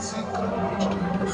शीघ्र पहुंचेंगे।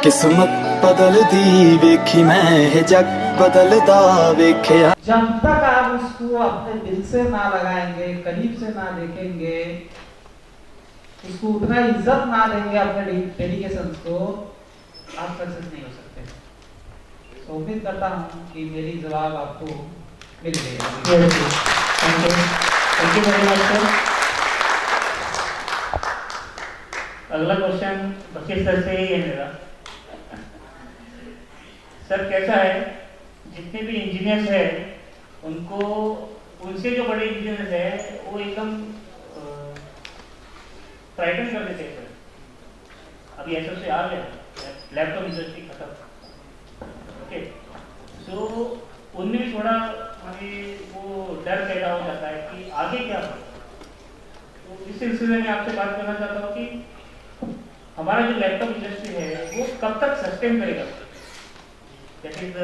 किस्मत बदलदी वेखी मैं जग बदलदा वेख्या। जब तक आप उसको अपने दिल से ना लगाएंगे, करीब से ना देखेंगे, उसको उतना इज्जत ना देंगे अपने डेडिकेशन को, आप सक्सेस नहीं हो सकते। तो उम्मीद करता हूँ कि मेरी जवाब आपको मिल गई। Thank you very much sir. अगला क्वेश्चन बशीर सर से ही है मेरा। सर कैसा है, जितने भी इंजीनियर्स हैं उनको, उनसे जो बड़े इंजीनियर्स हैं वो एकदम फ्राइटन कर देते हैं सर। अभी एसओसी आ गया, लैपटॉप इंडस्ट्री खत्म, ओके, सो उनमें भी थोड़ा हमें वो डर पैदा हो जाता है कि आगे क्या हो। तो इस सिलसिले में आपसे बात करना चाहता हूँ कि हमारा जो लैपटॉप इंडस्ट्री है वो कब तक सस्टेन करेगा। दैट इज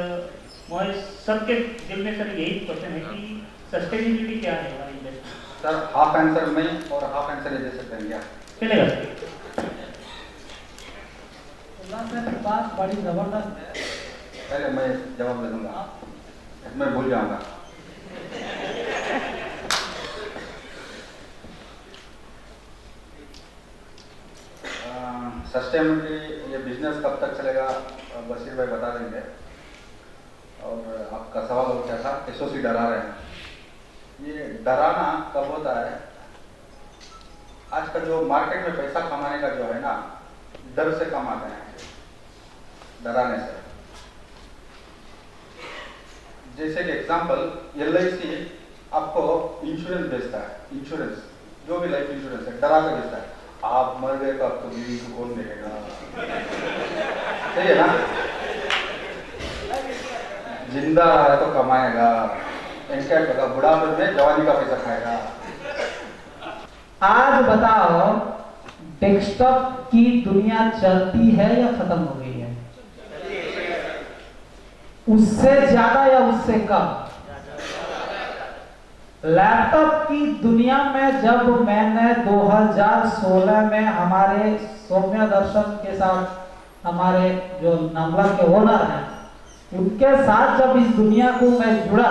सबके दिल में सर यही क्वेश्चन है कि सस्टेनेबिलिटी क्या है हमारी इंडस्ट्री। सर हाफ आंसर में और हाफ आंसर दे सकते हैं क्या? चलेगा सर, बात बड़ी जबरदस्त है। पहले मैं जवाब दे दूंगा, मैं भूल जाऊंगा। सस्टेनेबिलिटी, ये बिजनेस कब तक चलेगा बशीर भाई बता देंगे। और आपका सवाल और क्या था, एसओसी डरा रहे हैं। ये डराना कब होता है, आज का जो मार्केट में पैसा कमाने का जो है ना, डर से कमाते हैं, डराने से। जैसे कि एग्जांपल LIC आपको इंश्योरेंस बेचता है, इंश्योरेंस जो भी लाइफ इंश्योरेंस है डरा के बेचता है। आप मर गए तो आपको बीवी को कौन देखेगा, सही है ना? जिंदा है तो कमाएगा, इंटैक्ट होगा, बुढ़ापे में जवानी का पैसा खाएगा। आज बताओ, डेस्कटॉप की दुनिया चलती है या खत्म हो गई है? उससे ज्यादा या उससे कम? लैपटॉप की दुनिया में जब मैंने 2016 में हमारे सौम्य दर्शन के साथ, हमारे जो नंबर के ओनर हैं, उनके साथ जब इस दुनिया को मैं जुड़ा,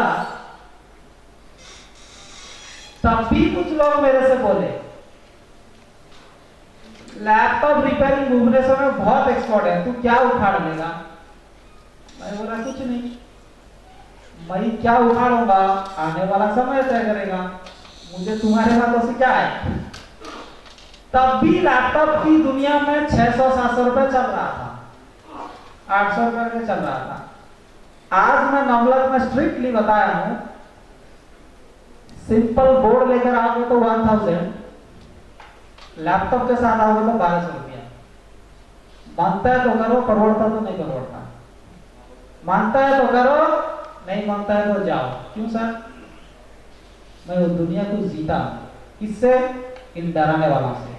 तब भी कुछ लोग मेरे से बोले लैपटॉप रिपेयरिंग भुवनेश्वर में बहुत एक्सपर्ट है, तू क्या उखाड़ लेगा? मैं बोला कुछ नहीं, मैं क्या उखाड़ूंगा, आने वाला समय तय करेगा, मुझे तुम्हारे हाथों से क्या है। तब भी लैपटॉप की दुनिया में 600-700 रुपए चल रहा था, 800 रुपए में चल रहा था। आज मैं नवलख में स्ट्रिक्टली बताया हूं, सिंपल बोर्ड लेकर आओगे तो 1000, लैपटॉप के साथ आओगे तो 1200 रुपया। मानता है तो करो, परवड़ता तो नहीं परवड़ता। मानता है तो करो, नहीं मानता है तो जाओ। क्यों सर? मैं उस दुनिया को जीता। किससे? इन डराने वालों से।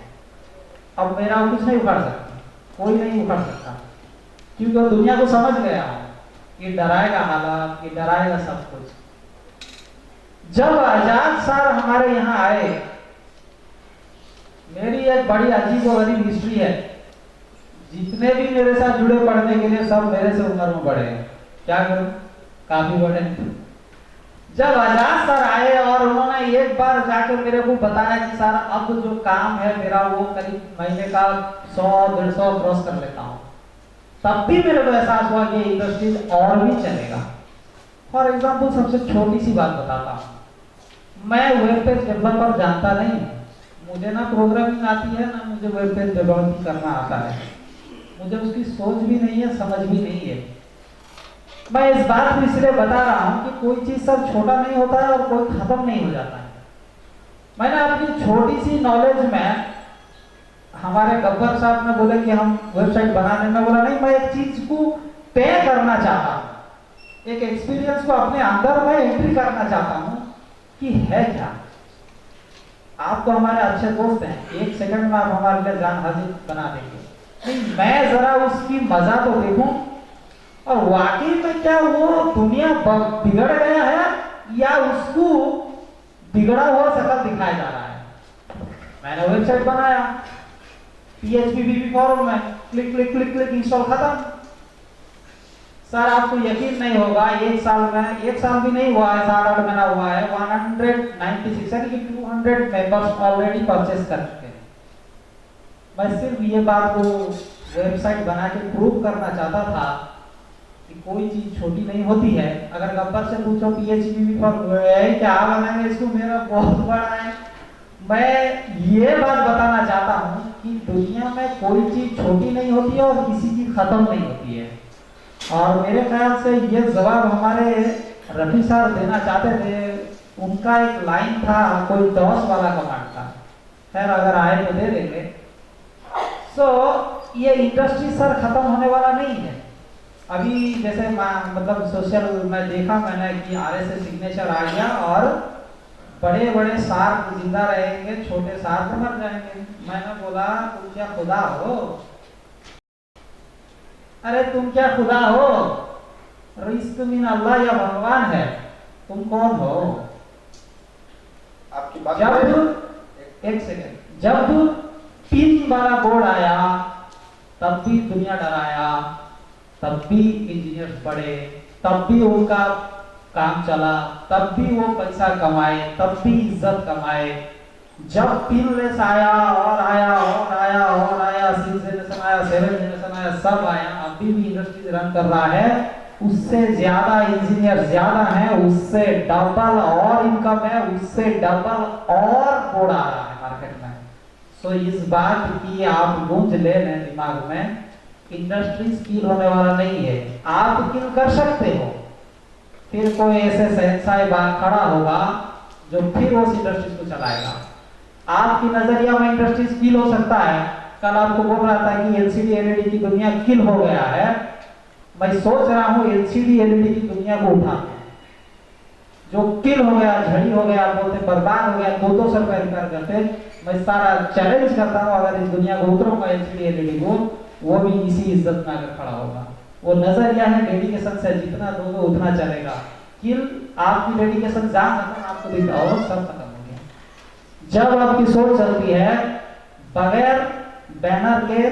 अब मेरा कुछ नहीं उखाड़ सकता, कोई नहीं उखाड़ सकता, क्योंकि वो दुनिया को समझ गया हूं। ये डराएगा हालात, ये डराएगा सब कुछ। जब आजाद सर हमारे यहाँ आए, मेरी एक बड़ी अजीब और गरीब हिस्ट्री है। जितने भी मेरे साथ जुड़े पढ़ने के लिए सब मेरे से उम्र में बड़े हैं। क्या करूं, काफी बड़े। जब आजाद सर आए और उन्होंने एक बार जाकर मेरे को बताया कि सर अब जो काम है मेरा वो करीब महीने का 100-150 क्रॉस कर लेता हूँ, तब भी मेरे को एहसास हुआ कि इंडस्ट्री और भी चलेगा। फॉर एग्जाम्पल सबसे छोटी सी बात बताता हूँ, मैं वेब पेज डेवलपर जानता नहीं, मुझे ना प्रोग्रामिंग आती है ना मुझे वेब पेज डेवलपिंग करना आता है, मुझे उसकी सोच भी नहीं है, समझ भी नहीं है। मैं इस बात को इसलिए बता रहा हूं कि कोई चीज सब छोटा नहीं होता है और कोई खत्म नहीं हो जाता है। मैंने अपनी छोटी सी नॉलेज में, हमारे गब्बर साहब ने बोले कि हम वेबसाइट बनाने में, बोला नहीं, मैं एक चीज को तय करना चाहता हूं, एक एक्सपीरियंस को अपने अंदर में एंट्री करना चाहता हूं कि है क्या। आप तो हमारे अच्छे दोस्त हैं, 1 सेकंड में आप हमारे लिए जान हाजिर बना देंगे, नहीं मैं जरा उसकी मजा तो देखूं और वाकई में क्या वो दुनिया बिगड़ गया है या उसको बिगड़ा हुआ शकल दिखाया जा रहा है। मैंने वेबसाइट बनाया, PHP फॉर्म में click click click click, install खत्म। सर आपको यकीन नहीं होगा, 1 साल में, 1 साल भी नहीं हुआ है, 7-8 महीना हुआ है, 196 यानी कि 200 मेंबर्स ऑलरेडी परचेस कर चुके हैं। मैं सिर्फ ये बात को वेबसाइट बना के प्रूव करना चाहता था कि कोई चीज छोटी नहीं होती है। अगर गब्बर से पूछो PHP पर क्या बनाएंगे इसको, मेरा बहुत बड़ा है। मैं ये बात बताना चाहता हूँ कि दुनिया में कोई चीज छोटी नहीं होती है और किसी की खत्म नहीं होती है। और मेरे ख्याल से ये जवाब हमारे रफी साहब देना चाहते थे। उनका एक लाइन था, कोई DOS वाला कमांड था, खैर अगर आए तो दे देंगे। ये इंडस्ट्री सर खत्म होने वाला नहीं है। अभी जैसे मतलब सोशल में देखा मैंने कि RSS सिग्नेचर आ गया और बड़े बड़े सार्क जिंदा रहेंगे, छोटे सार्क मर जाएंगे। मैंने बोला तुम क्या खुदा हो? अरे तुम क्या खुदा हो? रिस्क मिन अल्लाह या भगवान है, तुम कौन हो? आपकी बात जब एक सेकेंड, जब पिन वाला बोर्ड आया तब भी दुनिया डराया, तब भी इंजीनियर्स बढ़े, तब भी उनका काम चला, तब भी वो पैसा कमाए, तब भी इज्जत कमाए। जब पिनलेस आया और आया और आया और आया, 6 जनरेशन आया, 7 जनरेशन आया, सब आया, अभी भी इंडस्ट्री रन कर रहा है। उससे ज्यादा इंजीनियर ज्यादा हैं, उससे डबल और इनकम है, उससे डबल और कोड आ रहा है मार्केट में। सो इस बात की आप गूंज ले लें दिमाग में, इंडस्ट्री स्किल होने वाला नहीं है। आप किल कर सकते हो, फिर कोई ऐसे शहंशाह खड़ा होगा जो फिर उस इंडस्ट्री को चलाएगा। आपकी नजरिया में इंडस्ट्री किल हो सकता है। कल आपको बोल रहा था कि LCD LED की दुनिया किल हो गया है, मैं सोच रहा हूँ LCD LED की दुनिया को उठा जो किल हो गया, झड़ी हो गया, बोलते बर्बाद हो गया, 200 रुपए रिपेयर करते। मैं सारा चैलेंज करता हूँ, अगर इस दुनिया को उतरूंगा LCD LED को, वो भी इसी इज्जत में आकर खड़ा होगा। वो नजरिया है डेडिकेशन से जितना दोगे उतना चलेगा। किल आपकी डेडिकेशन जान खत्म आपको दिखा और सब खत्म हो गया। जब आपकी सोच चलती है बगैर बैनर के,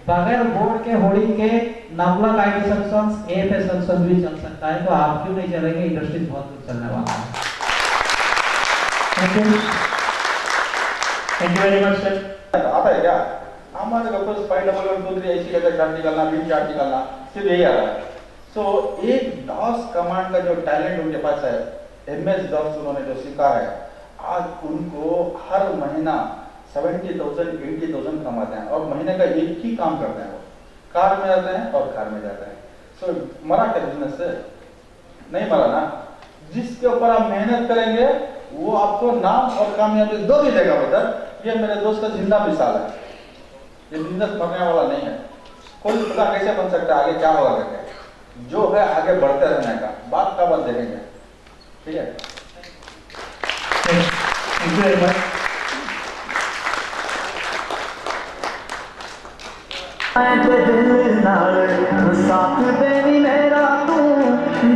बगैर बोर्ड के, होर्डिंग के, नवलक आईटी सॉल्यूशंस, एएफएस सॉल्यूशंस भी चल सकता है, तो आप क्यों नहीं चलेंगे? इंडस्ट्री बहुत कुछ चलने वाला है। Thank you very much sir. आता है क्या? हमारे डॉक्टर 51123 ऐसी जगह चार्ट निकालना, बिन चार्ट निकालना, सिर्फ यही आ रहा है। सो एक डॉस कमांड का जो टैलेंट उनके पास है, एमएस डॉस उन्होंने जो सीखा है, आज उनको हर महीना 70,000 80,000 कमाते हैं और महीने का एक ही काम करते हैं। वो कार में जाते हैं और कार में जाते हैं। सो मरा क्या बिजनेस से? नहीं मरा ना। जिसके ऊपर आप मेहनत करेंगे वो आपको नाम और कामयाबी दो भी देगा ब्रदर। ये मेरे दोस्त का जिंदा मिसाल है। ये बिजनेस मरने वाला नहीं है। कोई पता कैसे बन सकता है, आगे क्या होगा करके। जो है आगे बढ़ते रहने का, बात का बात देखेंगे। ठीक है, थैंक यू वेरी मच। दिल नाल साथ देनी मेरा तू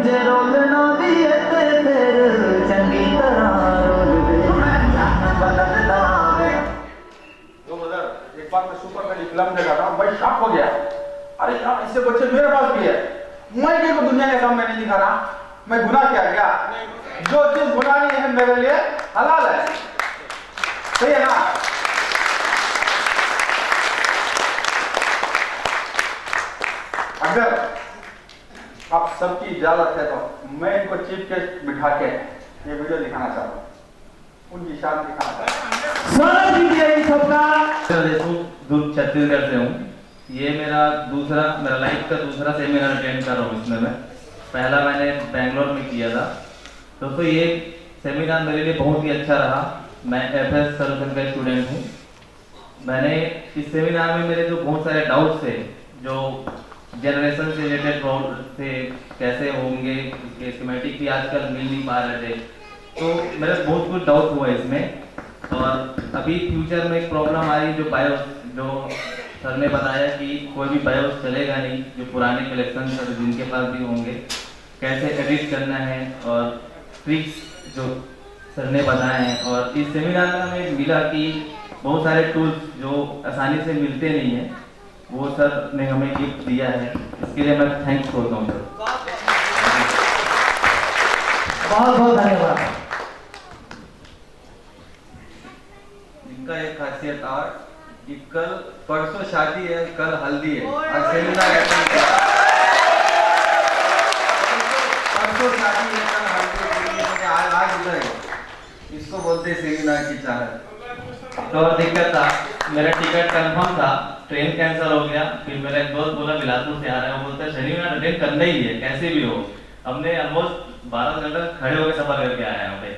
जे रोलना भी है ते फिर चंगी तरह रोल दे बदलता है। जो ब्रदर एक बार मैं सुपर मेरी फिल्म देखा था, भाई शॉक हो गया। अरे यार ऐसे बच्चे मेरे पास भी है। मैं किसी को दुनिया के सामने नहीं दिखा रहा। मैं गुनाह किया क्या? जो चीज गुनाह नहीं है मेरे लिए हलाल है। सही है ना? अगर आप सबकी इजाजत है तो मैं इनको चीफ गेस्ट बिठा के ये वीडियो दिखाना चाहता हूँ, उनकी शान दिखाना चाहता हूँ। स्वागत कीजिए सबका। दुर्ग छत्तीसगढ़ से हूँ। ये मेरा लाइफ का दूसरा सेमिनार अटेंड कर रहा हूँ। इसमें मैं पहला मैंने बेंगलोर में किया था। दोस्तों ये सेमिनार मेरे लिए बहुत ही अच्छा रहा। मैं एफएस सॉल्यूशन का स्टूडेंट हूँ। मैंने इस सेमिनार में मेरे जो बहुत सारे डाउट्स थे, जो जनरेशन से रिलेटेड प्रॉब्लम थे, कैसे होंगे, उसके स्कीमेटिक भी आजकल मिल नहीं पा रहे थे, तो मेरा बहुत कुछ डाउट हुआ इसमें। और अभी फ्यूचर में एक प्रॉब्लम आ रही जो बायोस, जो सर ने बताया कि कोई भी बायोस चलेगा नहीं, जो पुराने कलेक्शन जिनके पास भी होंगे कैसे एडिट करना है और ट्रिक्स जो सर ने बताए हैं। और इस सेमिनार में हमें मिला कि बहुत सारे टूल्स जो आसानी से मिलते नहीं हैं, वो सर ने हमें गिफ्ट दिया है। इसके लिए मैं थैंक्स बोलता हूँ सर। बहुत बहुत धन्यवाद। इनका एक खासियत और कि कल परसों शादी है, कल हल्दी है, आज सेमिनार अटेंड किया। परसों शादी है, कल हल्दी है, आज उधर है। इसको बोलते हैं सेमिनार की चाहत। तो और दिक्कत था, मेरा टिकट कंफर्म था, ट्रेन कैंसिल हो गया। फिर मेरा एक दोस्त बोला बिलासपुर से आ रहा है, वो बोलता है शनिवार अटेंड करना ही है कैसे भी हो। हमने ऑलमोस्ट 12 घंटा खड़े होकर सफर करके आए यहाँ पे।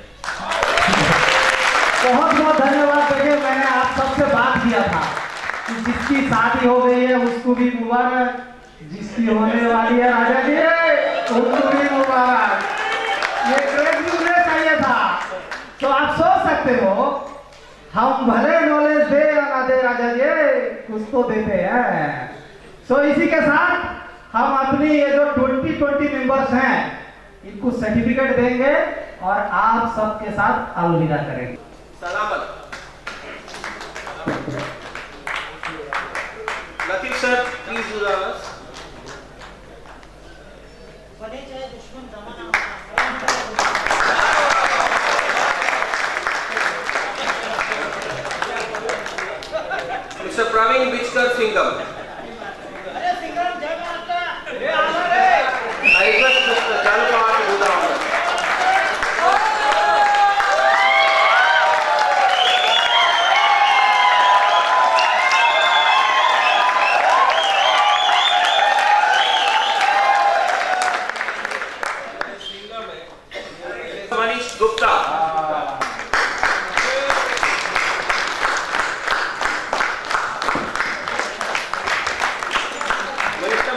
बहुत बहुत धन्यवाद। देखिए मैंने आप सबसे बात किया था कि जिसकी शादी हो गई है उसको भी मुबारक, जिसकी होने वाली है राजा जी उसको भी मुबारक। ये ग्रेट न्यूज़ चाहिए था। तो आप सोच सकते हो हम भले नॉलेज दे या ना दे राजा जी, कुछ तो देते हैं। सो इसी के साथ हम अपनी ये जो 2020 मेंबर्स हैं इनको सर्टिफिकेट देंगे और आप सबके साथ अलविदा करेंगे। सलामत। Latif sir please do that. बने चाहे दुश्मन जमाना मिस्टर प्रवीण बिचकर सिंगम। अरे सिंगम जय माता ये हमारे आई रिक्वेस्ट चालू power to do that. Manish Gupta.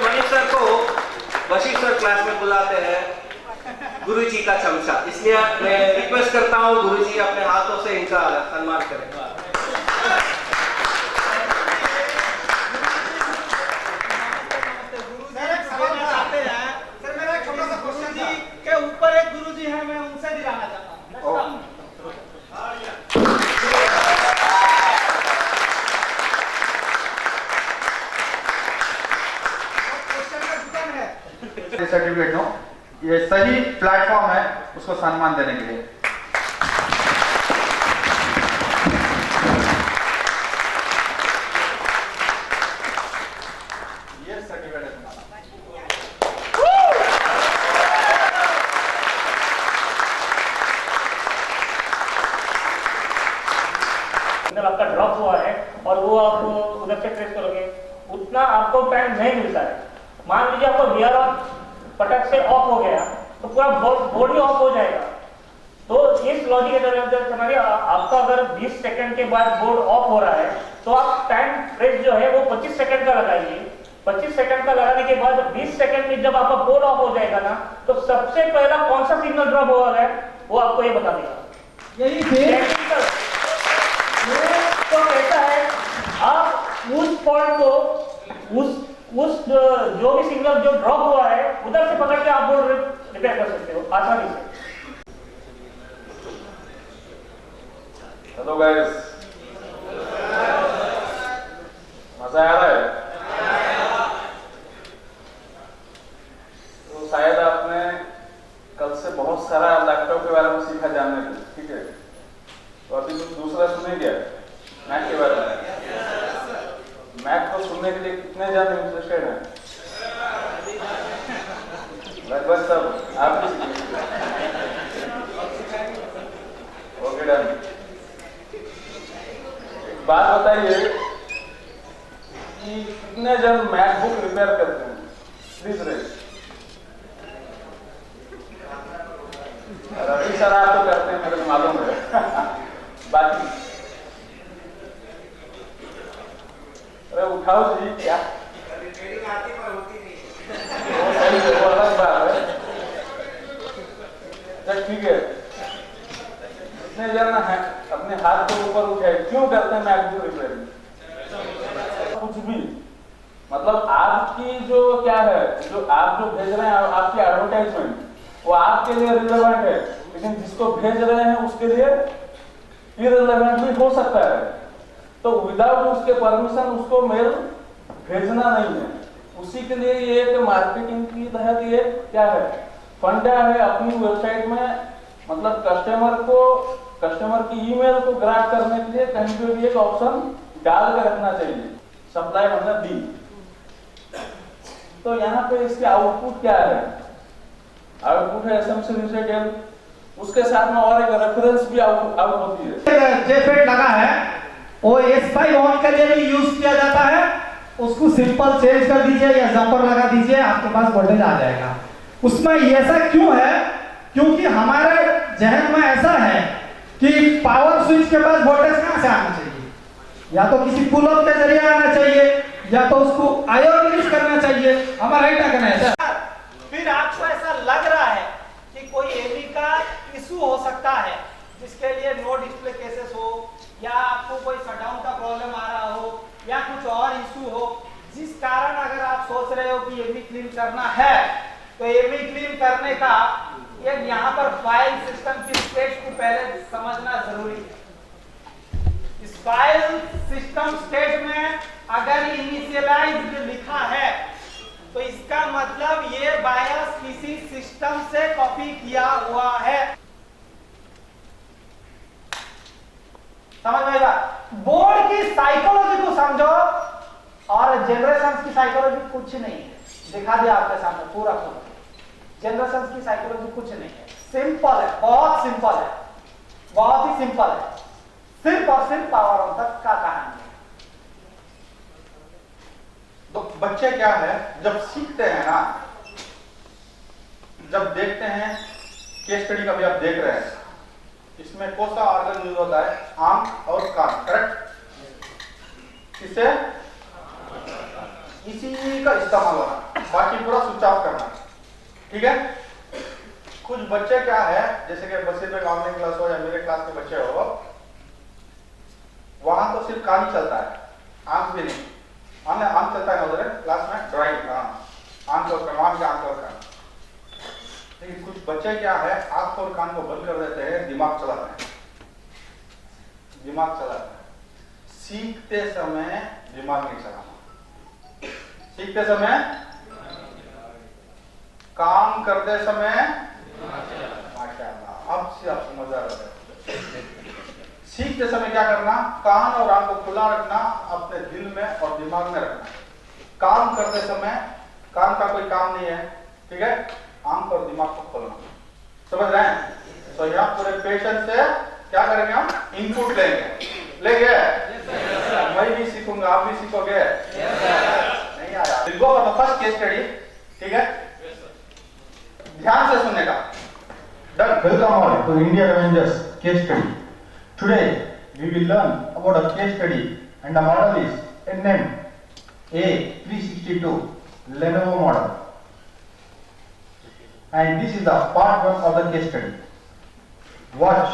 Manish sir को वशीर सर क्लास में बुलाते हैं गुरुजी का चमचा, इसलिए मैं रिक्वेस्ट करता हूं गुरुजी अपने हाथों से इनका सम्मान करें। सर एक सवाल था। सर्टिफिकेट दूं, ये सही प्लेटफॉर्म है उसको सम्मान देने के लिए। ये सर्टिफिकेट है तुम्हारा। आपका ड्रॉप हुआ है और वो आप उधर से ट्रेस करोगे, उतना आपको टाइम नहीं मिलता है। मान लीजिए आपको गियर पटक से ऑफ हो गया तो पूरा बॉडी ऑफ हो जाएगा। तो इस लॉजिक के तहत समझिए, आपका अगर 20 सेकंड के बाद बोर्ड ऑफ हो रहा है तो आप टाइम ट्रेस जो है वो 25 सेकंड का लगाइए। 25 सेकंड का लगाने के बाद 20 सेकंड में जब आपका बोर्ड ऑफ हो जाएगा ना, तो सबसे पहला कौन सा सिग्नल ड्रॉप हुआ है वो आपको ये बता देगा। यही फिर तो ऐसा है, आप उस पॉइंट को उस जो भी सिग्नल जो ड्रॉप हुआ है उधर से पकड़ के आप बोर्ड रिपेयर कर सकते हो आसानी से। हेलो गाइस, मजा आ रहा है? तो शायद आपने कल से बहुत सारा लैपटॉप के बारे में सीखा जानने को, ठीक है? तो अभी कुछ दूसरा सुनेंगे मैथ के बारे में। मैथ को सुनने के लिए कितने जन इंटरेस्टेड हैं? लगभग सब। आप भी ओके, डन। एक बात बताइए कि कितने जन मैथ बुक रिपेयर करते हैं? Please raise. रवि सर आप तो करते हैं, मेरे को मालूम है। बाकी अरे उठाओ जी, क्या वो सही है, वो अलग बात है। अच्छा ठीक है, इतने जन है अपने हाथ को ऊपर उठाए, क्यों करते हैं मैकबुक रिपेयरिंग? कुछ भी मतलब आपकी जो क्या है, जो आप जो भेज रहे हैं आपकी एडवर्टाइजमेंट, वो आपके लिए रिलेवेंट है, लेकिन जिसको भेज रहे हैं उसके लिए इररिलेवेंट भी हो सकता है। तो विदाउट उसके परमिशन उसको मेल भेजना नहीं है। उसी के लिए ये एक मार्केटिंग की तहत ये क्या है, फंडा है अपनी वेबसाइट में, मतलब कस्टमर की ईमेल को ग्राफ करने के लिए कहीं पे भी एक ऑप्शन डाल कर रखना चाहिए, सप्लाई मतलब दी। तो यहाँ पे इसके आउटपुट क्या है? आउटपुट है एसएमसी रिसेटेल, उसके साथ में और एक रेफरेंस भी आउट होती है। जेफेट लगा है, वो S5 ऑन के लिए भी यूज किया जाता है। उसको सिंपल चेंज कर दीजिए या जंपर लगा दीजिए, आपके पास वोल्टेज आ जाएगा। उसमें ऐसा क्यों है? क्योंकि हमारे जहन में ऐसा है कि पावर स्विच के पास वोल्टेज कहां से आना चाहिए? या तो किसी पुल अप के जरिए आना चाहिए या तो उसको आयोन यूज करना चाहिए। हमारा राइट कहना है सर। फिर आपको ऐसा लग रहा है कि कोई एवी का इशू हो सकता है, जिसके लिए नो डिस्प्ले केसेस हो, या आपको कोई शटडाउन का प्रॉब्लम आ रहा हो, या कुछ और इशू हो, जिस कारण अगर आप सोच रहे हो कि एवी क्लीन करना है, तो एवी क्लीन करने का एक यहाँ पर फाइल सिस्टम की स्टेट को पहले समझना जरूरी है। इस फाइल सिस्टम स्टेट में अगर इनिशियलाइज्ड लिखा है तो इसका मतलब ये बायस किसी सिस्टम से कॉपी किया हुआ है। समझ में आएगा? बोर्ड की साइकोलॉजी को समझो और जनरेशन की साइकोलॉजी कुछ नहीं है। दिखा दिया आपके सामने पूरा पूरा। जनरेशन की साइकोलॉजी कुछ नहीं है, सिंपल है, बहुत सिंपल है, बहुत ही सिंपल है। सिर्फ और सिर्फ पावर ऑन तक का कहानी है। तो बच्चे क्या है, जब सीखते हैं ना, जब देखते हैं, केस स्टडी का भी आप देख रहे हैं, इसमें कौन सा ऑर्गन यूज होता है? आंख और कान, करेक्ट? इससे इसी का इस्तेमाल होना, बाकी पूरा स्विच ऑफ करना, ठीक है? कुछ बच्चे क्या है, जैसे कि बसीर में ऑनलाइन क्लास हो या मेरे क्लास के बच्चे हो, वहां तो सिर्फ कान ही चलता है, आंख भी नहीं। आंख चलता है उधर क्लास में ड्राइंग, आंख और कान के आंख और कान। लेकिन कुछ बच्चे क्या है, आंख और कान को बंद कर देते हैं, दिमाग चलाते हैं, दिमाग चलाते हैं। सीखते समय दिमाग नहीं चलाना, सीखते समय काम करते समय माशाअल्लाह, अब से आप समझ आ रहे हैं। सीखते समय क्या करना, कान और आंख को खुला रखना, अपने दिल में और दिमाग में रखना। काम करते समय कान का कोई काम नहीं है, ठीक है, आंख और दिमाग को खोलना। समझ रहे हैं? तो यहाँ पूरे पेशेंस से क्या करेंगे, हम इनपुट लेंगे। मैं भी सीखूंगा, आप भी सीखोगे। नहीं आया बिल्कुल। तो फर्स्ट केस स्टडी, ठीक है, ध्यान से सुनने का। Welcome all to Indian Avengers case study. Today we will learn about a case study and the model is NM A362 Lenovo model. And this is the part 1 of the case study. Watch,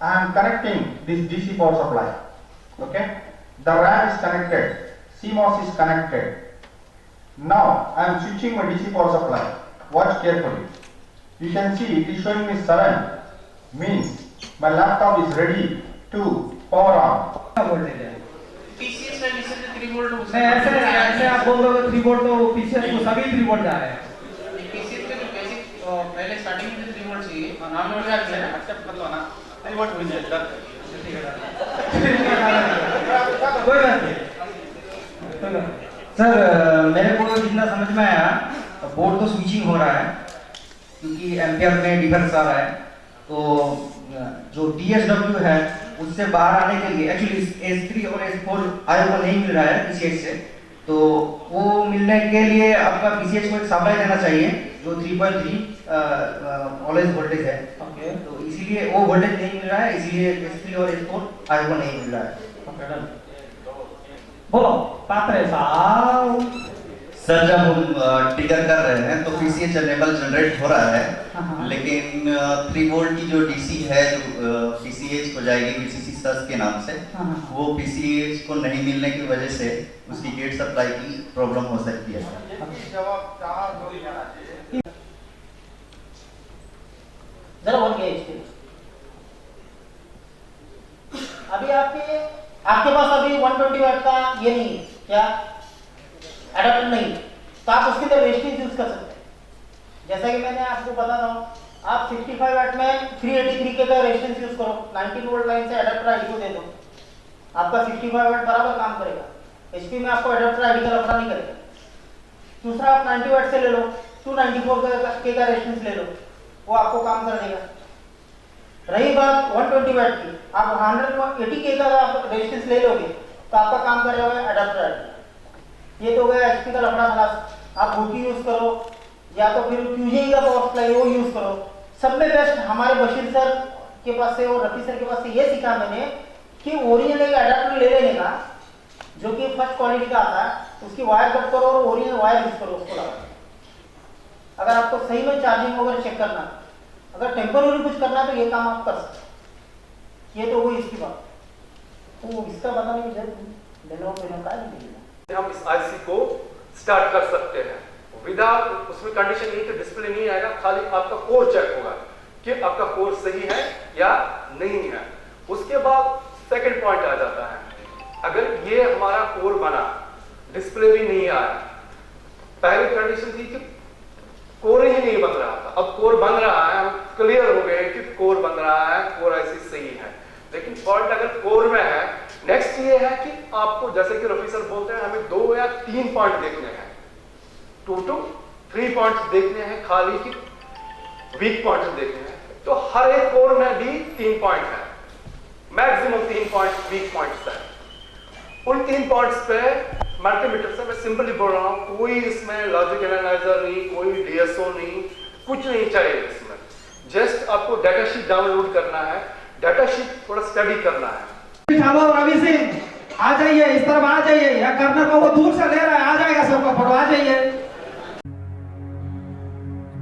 I am connecting this DC power supply. Okay, the RAM is connected, CMOS is connected. Now I am switching my DC power supply. Watch carefully. You can see it is showing me 7, means my laptop is ready to power on. Voltage है। PCS में निश्चित 3 volt नहीं, ऐसे आप बोल रहे हो 3 volt, तो पीसीएस को सभी 3 वोल्ट जा रहे हैं। पीसीएस का जो बेसिक पहले स्टार्टिंग में 3 वोल्ट चाहिए, नाम नोट कर लेना, एक्सेप्ट कर लो ना, 3 वोल्ट मिल जाए सर। कोई बात नहीं सर, मेरे को जितना समझ में आया, बोर्ड तो स्विचिंग हो रहा है क्योंकि एम्पियर में डिफरेंस आ रहा है। तो जो DSW है उससे बाहर आने के लिए एक्चुअली S3 और S4 आयो को नहीं मिल रहा है PCH से, तो वो मिलने के लिए आपका PCH को एक सप्लाई देना चाहिए जो 3.3 ऑलवेज वोल्टेज है। ओके, तो इसीलिए वो वोल्टेज नहीं मिल रहा है, इसीलिए S3 और S4 आयो को नहीं मिल रहा है। बोलो पात्रे साहब। सर जब हम ट्रिगर कर रहे हैं तो PCH एनेबल जनरेट हो रहा है, हाँ। लेकिन 3 वोल्ट की जो DC है जो PCH को जाएगी VCC सर्च के नाम से, हाँ। वो PCH को नहीं मिलने की वजह से उसकी गेट सप्लाई की प्रॉब्लम हो सकती है। जवाब 4 2 ही आना चाहिए। जरा बोल के अभी आपके पास अभी 120 वाट का ये नहीं है क्या, एडाप्टर नहीं, तो आप उसके लिए रेजिस्टेंस यूज कर सकते हैं। जैसा कि मैंने आपको बता रहा हूँ, आप 65 वाट में 383 के का रेजिस्टेंस यूज करो, 19 वोल्ट लाइन से एडाप्टर आईडी को दे दो, आपका 65 वाट बराबर काम करेगा। एचपी में आपको एडाप्टर आईडी का लफड़ा नहीं करेगा। दूसरा आप 90 वाट से ले लो, 294 के का रेजिस्टेंस ले लो, वो आपको काम कर देगा। रही बात 120 वाट की, आप 180 के का रेजिस्टेंस ले लोगे तो आपका काम कर रहा है एडाप्टर आईडी। ये तो गया एचपी का लफड़ा खलास। आप ओटी यूज करो या तो फिर QJE का पावर सप्लाई वो यूज करो। सब में बेस्ट हमारे बशीर सर के पास से और रफी सर के पास से ये सीखा मैंने कि ओरिजिनल एक एडाप्टर ले लेने का जो कि फर्स्ट क्वालिटी का आता है, उसकी वायर कट करो और ओरिजिनल वायर यूज करो उसको लगा। अगर आपको सही में चार्जिंग वगैरह चेक करना, अगर टेम्पररी कुछ करना है तो ये काम आप कर सकते। ये तो हुई इसकी बात। तो इसका पता नहीं मुझे लेनो का नहीं। हम इस आईसी को स्टार्ट कर सकते हैं विदाउट, उसमें कंडीशन नहीं कि डिस्प्ले नहीं आएगा, खाली आपका कोर चेक होगा कि आपका कोर सही है या नहीं है। उसके बाद सेकंड पॉइंट आ जाता है, अगर ये हमारा कोर बना, डिस्प्ले भी नहीं आया, पहली कंडीशन थी कि कोर ही नहीं बन रहा था, अब कोर बन रहा है, हम क्लियर हो गए कि कोर बन रहा है, कोर आईसी सही है। लेकिन फॉल्ट अगर कोर में है, नेक्स्ट ये है कि आपको जैसे कि रफी सर बोलते हैं हमें 2 या 3 पॉइंट देखने हैं, 2 to 3 पॉइंट्स देखने हैं, खाली कि वीक पॉइंट्स देखने हैं। तो हर एक कोर में भी 3 पॉइंट है, मैक्सिमम 3 पॉइंट वीक पॉइंट्स है। उन 3 पॉइंट्स पे मल्टीमीटर से मैं सिंपली बोल रहा हूं, कोई इसमें लॉजिक एनालाइजर नहीं, कोई DSO नहीं, कुछ नहीं चाहिए इसमें। जस्ट आपको डाटा शीट डाउनलोड करना है, डाटा शीट थोड़ा स्टडी करना है। चलो रवि सिंह आ जाइए, इस तरफ आ जाइए, या कर्नल को वो दूर से ले रहा है, आ जाएगा सबका फोटो, आ जाइए।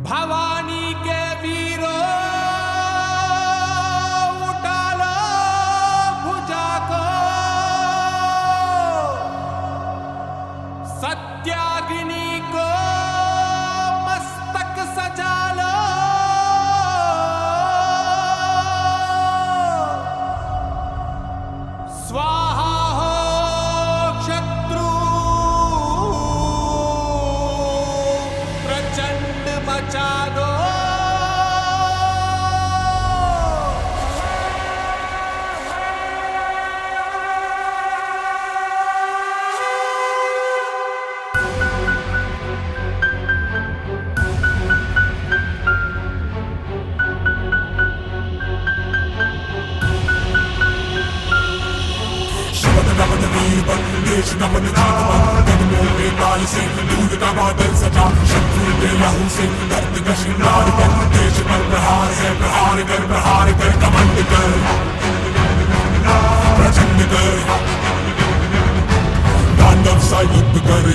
भवानी के वीरों उठा लो भुजा को, सत्याग्नि को मस्तक सजा लो, स्वाहा हो शत्रु प्रचंड मच मचा दो।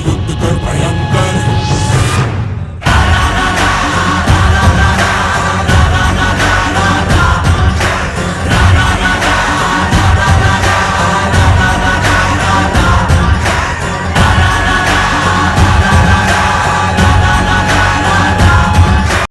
युद्ध कर